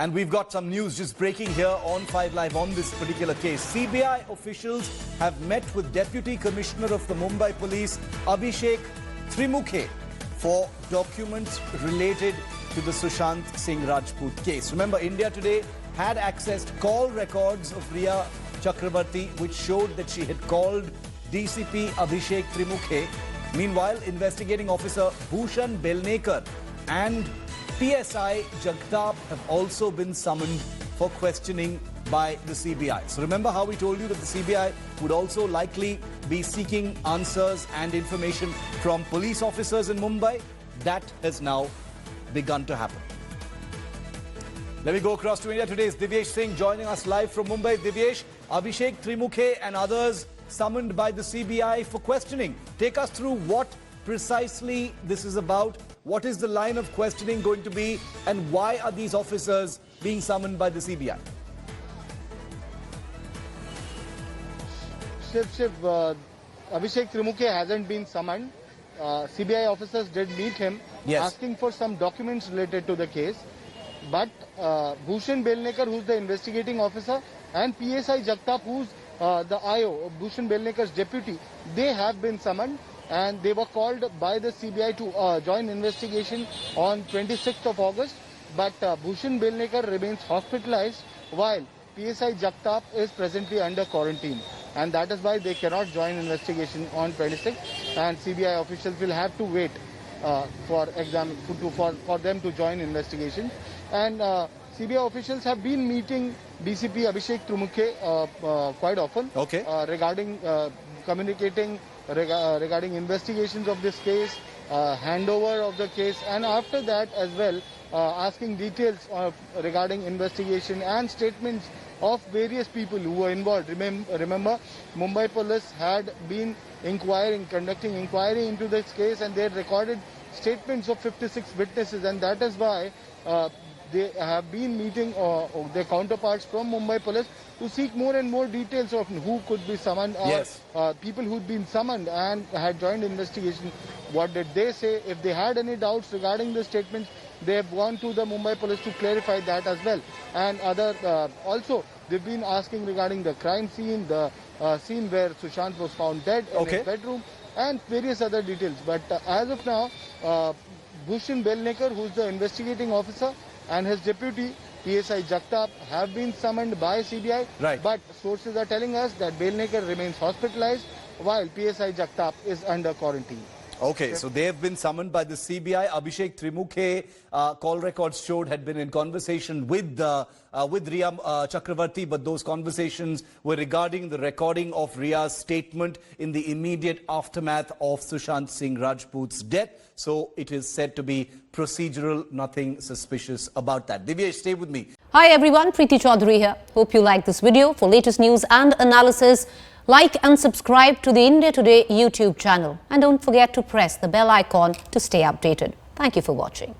And we've got some news just breaking here on 5 Live on this particular case. CBI officials have met with Deputy Commissioner of the Mumbai Police, Abhishek Trimukhe, for documents related to the Sushant Singh Rajput case. Remember, India Today had accessed call records of Rhea Chakravarti, which showed that she had called DCP Abhishek Trimukhe. Meanwhile, investigating officer Bhushan Belnekar and PSI Jagtap have also been summoned for questioning by the CBI. So remember how we told you that the CBI would also likely be seeking answers and information from police officers in Mumbai? That has now begun to happen. Let me go across to India Today's Divyesh Singh joining us live from Mumbai. Divyesh, Abhishek Trimukhe and others summoned by the CBI for questioning. Take us through what precisely this is about. What is the line of questioning going to be, and why are these officers being summoned by the CBI? Shiv, Abhishek Trimukhe hasn't been summoned. CBI officers did meet him, asking for some documents related to the case. But Bhushan Belnekar, who's the investigating officer, and PSI Jagtap, who's the IO, Bhushan Belnekar's deputy, they have been summoned. And they were called by the CBI to join investigation on 26th of August. But Bhushan Belnekar remains hospitalized while PSI Jagtap is presently under quarantine. And that is why they cannot join investigation on 26th. And CBI officials will have to wait for them to join investigation. And CBI officials have been meeting DCP Abhishek Trimukhe quite often regarding communicating regarding investigations of this case, handover of the case, and after that as well asking details regarding investigation and statements of various people who were involved. Remember, Mumbai police had been conducting inquiry into this case, and they had recorded statements of 56 witnesses, and that is why they have been meeting their counterparts from Mumbai police to seek more and more details of who could be summoned, or people who'd been summoned and had joined investigation. What did they say? If they had any doubts regarding the statements, they have gone to the Mumbai police to clarify that as well. And also, they've been asking regarding the crime scene, the scene where Sushant was found dead in his bedroom, and various other details. But as of now, Bhushan Belnekar, who's the investigating officer, and his deputy, PSI Jagtap, have been summoned by CBI. But sources are telling us that Belnekar remains hospitalized while PSI Jagtap is under quarantine. Okay, so they have been summoned by the CBI. Abhishek Trimukhe, call records showed, had been in conversation with Rhea Chakravarti, but those conversations were regarding the recording of Rhea's statement in the immediate aftermath of Sushant Singh Rajput's death. So it is said to be procedural, nothing suspicious about that. Divyesh, stay with me. Hi everyone, Preeti Chaudhary here. Hope you like this video. For latest news and analysis, like and subscribe to the India Today YouTube channel. And don't forget to press the bell icon to stay updated. Thank you for watching.